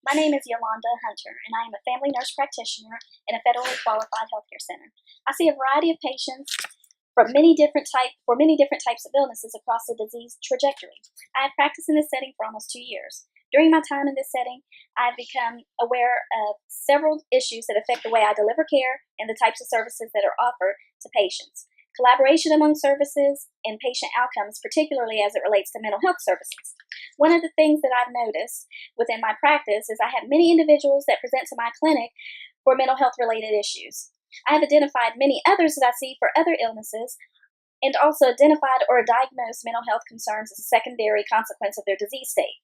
My name is Yolanda Hunter, and I am a family nurse practitioner in a federally qualified healthcare center. I see a variety of patients for many different types of illnesses across the disease trajectory. I have practiced in this setting for almost 2 years. During my time in this setting, I've become aware of several issues that affect the way I deliver care and the types of services that are offered to patients. Collaboration among services and patient outcomes, particularly as it relates to mental health services. One of the things that I've noticed within my practice is I have many individuals that present to my clinic for mental health related issues. I have identified many others that I see for other illnesses and also identified or diagnosed mental health concerns as a secondary consequence of their disease state.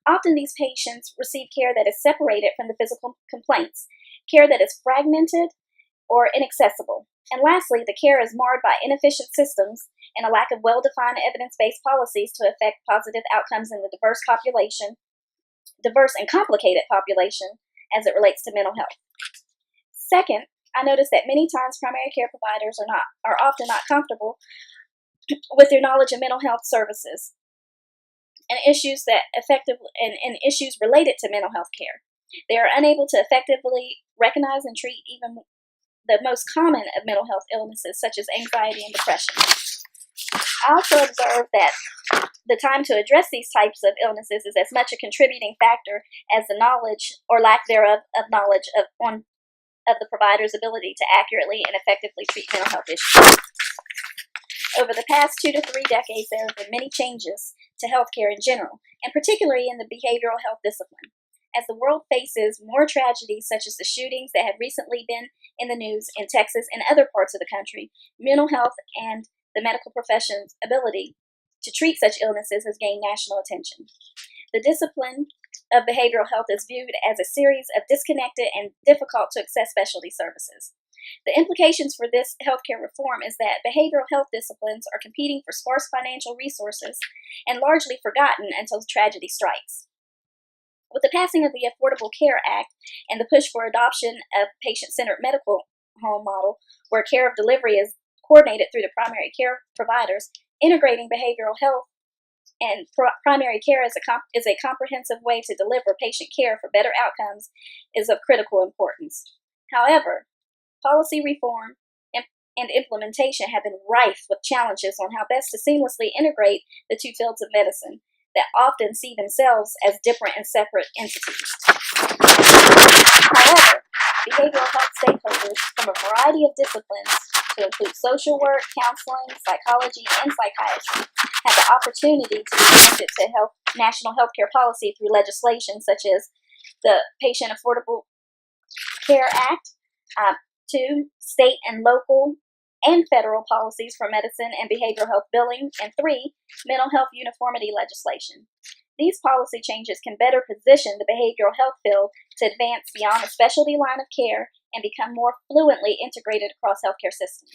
Often these patients receive care that is separated from the physical complaints, care that is fragmented or inaccessible. And lastly, the care is marred by inefficient systems and a lack of well-defined evidence-based policies to affect positive outcomes in the diverse and complicated population as it relates to mental health. Second, I notice that many times primary care providers are often not comfortable with their knowledge of mental health services and issues related to mental health care. They are unable to effectively recognize and treat even the most common of mental health illnesses, such as anxiety and depression. I also observe that the time to address these types of illnesses is as much a contributing factor as the knowledge or lack thereof of knowledge of the provider's ability to accurately and effectively treat mental health issues. Over the past 2 to 3 decades, there have been many changes to healthcare in general, and particularly in the behavioral health discipline. As the world faces more tragedies such as the shootings that have recently been in the news in Texas and other parts of the country, mental health and the medical profession's ability to treat such illnesses has gained national attention. The discipline of behavioral health is viewed as a series of disconnected and difficult to access specialty services. The implications for this healthcare reform is that behavioral health disciplines are competing for sparse financial resources and largely forgotten until tragedy strikes. With the passing of the Affordable Care Act and the push for adoption of patient-centered medical home model, where care of delivery is coordinated through the primary care providers, integrating behavioral health and primary care is a comprehensive way to deliver patient care for better outcomes is of critical importance. However, policy reform and implementation have been rife with challenges on how best to seamlessly integrate the two fields of medicine that often see themselves as different and separate entities. However, behavioral health stakeholders from a variety of disciplines, to include social work, counseling, psychology, and psychiatry, have the opportunity to be connected to national healthcare policy through legislation such as the Patient Affordable Care Act, 2, state and local and federal policies for medicine and behavioral health billing, and 3, mental health uniformity legislation. These policy changes can better position the behavioral health field to advance beyond a specialty line of care and become more fluently integrated across healthcare systems.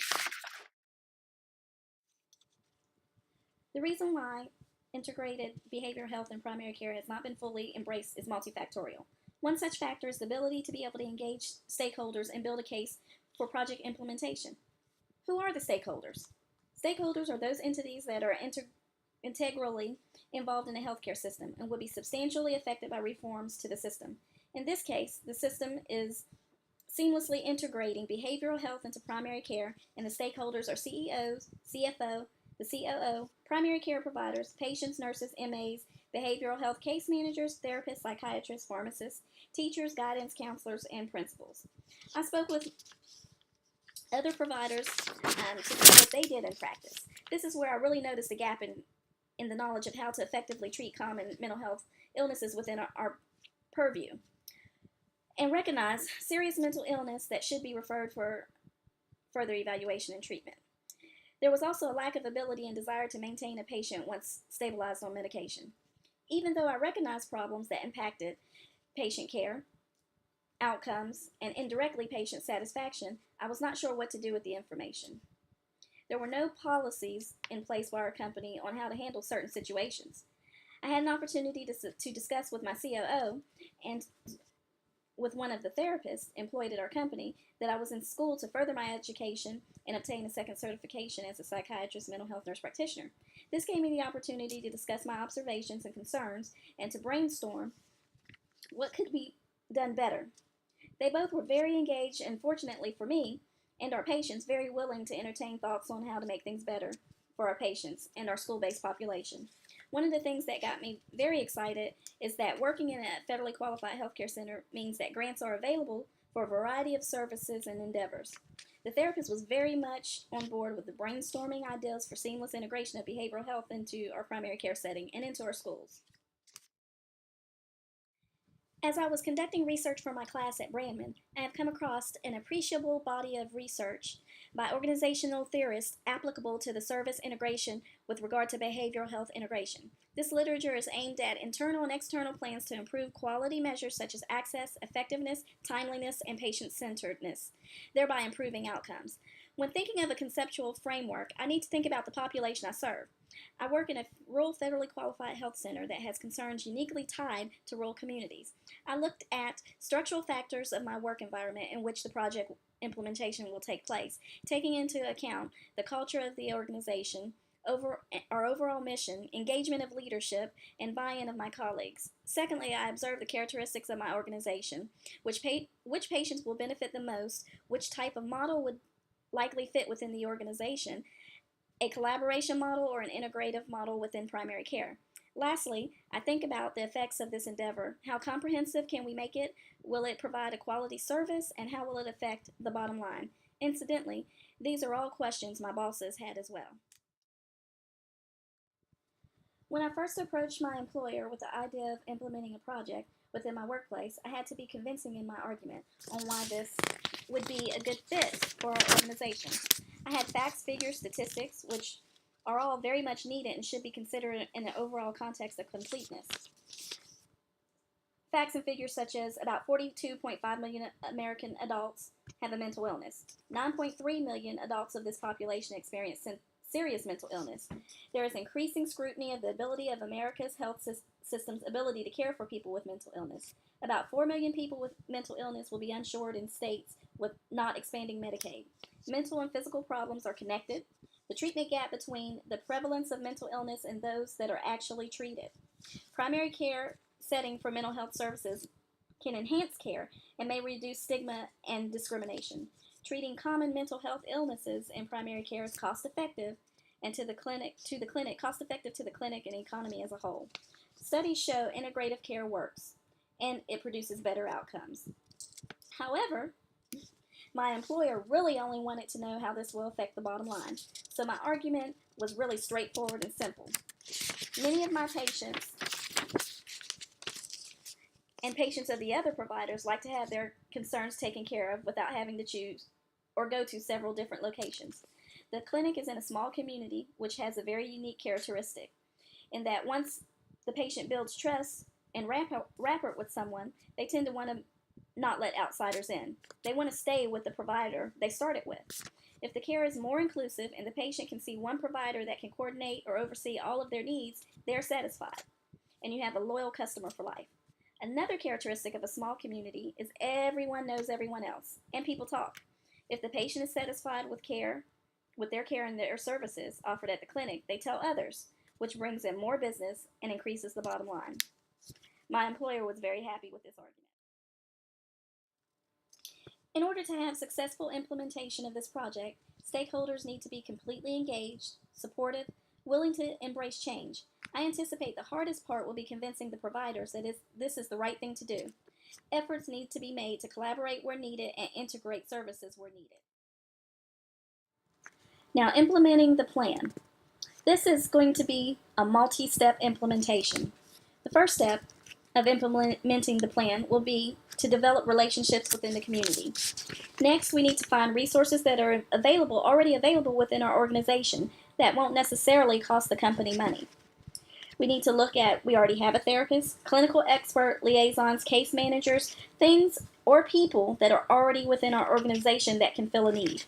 The reason why integrated behavioral health and primary care has not been fully embraced is multifactorial. One such factor is the ability to be able to engage stakeholders and build a case for project implementation. Who are the stakeholders? Stakeholders are those entities that are integrally involved in the healthcare system and will be substantially affected by reforms to the system. In this case, the system is seamlessly integrating behavioral health into primary care, and the stakeholders are CEOs, CFO, the COO, primary care providers, patients, nurses, MAs, behavioral health case managers, therapists, psychiatrists, pharmacists, teachers, guidance counselors, and principals. I spoke with other providers to see what they did in practice. This is where I really noticed a gap in the knowledge of how to effectively treat common mental health illnesses within our purview, and recognize serious mental illness that should be referred for further evaluation and treatment. There was also a lack of ability and desire to maintain a patient once stabilized on medication. Even though I recognized problems that impacted patient care, outcomes, and indirectly patient satisfaction, I was not sure what to do with the information. There were no policies in place by our company on how to handle certain situations. I had an opportunity to discuss with my COO and with one of the therapists employed at our company that I was in school to further my education and obtain a second certification as a psychiatrist mental health nurse practitioner. This gave me the opportunity to discuss my observations and concerns and to brainstorm What could be done better? They both were very engaged and, fortunately for me and our patients, very willing to entertain thoughts on how to make things better for our patients and our school based population. One of the things that got me very excited is that working in a federally qualified healthcare center means that grants are available for a variety of services and endeavors. The therapist was very much on board with the brainstorming ideas for seamless integration of behavioral health into our primary care setting and into our schools. As I was conducting research for my class at Brandman, I have come across an appreciable body of research by organizational theorists applicable to the service integration with regard to behavioral health integration. This literature is aimed at internal and external plans to improve quality measures such as access, effectiveness, timeliness, and patient-centeredness, thereby improving outcomes. When thinking of a conceptual framework, I need to think about the population I serve. I work in a rural federally qualified health center that has concerns uniquely tied to rural communities. I looked at structural factors of my work environment in which the project implementation will take place, taking into account the culture of the organization, our overall mission, engagement of leadership, and buy-in of my colleagues. Secondly, I observed the characteristics of my organization, which patients will benefit the most, which type of model would likely fit within the organization, a collaboration model or an integrative model within primary care. Lastly, I think about the effects of this endeavor. How comprehensive can we make it? Will it provide a quality service? And how will it affect the bottom line? Incidentally, these are all questions my bosses had as well. When I first approached my employer with the idea of implementing a project within my workplace, I had to be convincing in my argument on why this would be a good fit for our organization. I had facts, figures, statistics, which are all very much needed and should be considered in the overall context of completeness. Facts and figures such as about 42.5 million American adults have a mental illness. 9.3 million adults of this population experience serious mental illness. There is increasing scrutiny of the ability of America's health system's ability to care for people with mental illness. About 4 million people with mental illness will be uninsured in states with not expanding Medicaid. Mental and physical problems are connected. The treatment gap between the prevalence of mental illness and those that are actually treated. Primary care setting for mental health services can enhance care and may reduce stigma and discrimination. Treating common mental health illnesses in primary care is cost effective and to the clinic cost effective to the clinic and economy as a whole. Studies show integrative care works and it produces better outcomes. However, my employer really only wanted to know how this will affect the bottom line, so my argument was really straightforward and simple. Many of my patients and patients of the other providers like to have their concerns taken care of without having to choose or go to several different locations. The clinic is in a small community, which has a very unique characteristic in that once the patient builds trust and rapport with someone, they tend to want to not let outsiders in. They want to stay with the provider they started with. If the care is more inclusive and the patient can see one provider that can coordinate or oversee all of their needs, they're satisfied, and you have a loyal customer for life. Another characteristic of a small community is everyone knows everyone else, and people talk. If the patient is satisfied with their care and their services offered at the clinic, they tell others, which brings in more business and increases the bottom line. My employer was very happy with this argument. In order to have successful implementation of this project, stakeholders need to be completely engaged, supportive, willing to embrace change. I anticipate the hardest part will be convincing the providers that this is the right thing to do. Efforts need to be made to collaborate where needed and integrate services where needed. Now, implementing the plan. This is going to be a multi-step implementation. The first step of implementing the plan will be to develop relationships within the community. Next, we need to find resources that are already available within our organization that won't necessarily cost the company money. We need to look at, we already have a therapist, clinical expert, liaisons, case managers, things or people that are already within our organization that can fill a need.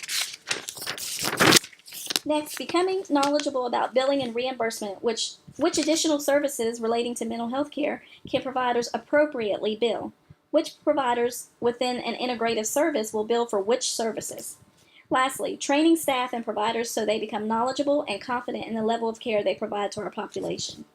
Next, becoming knowledgeable about billing and reimbursement, which additional services relating to mental health care can providers appropriately bill. Which providers within an integrative service will bill for which services. Lastly, training staff and providers so they become knowledgeable and confident in the level of care they provide to our population.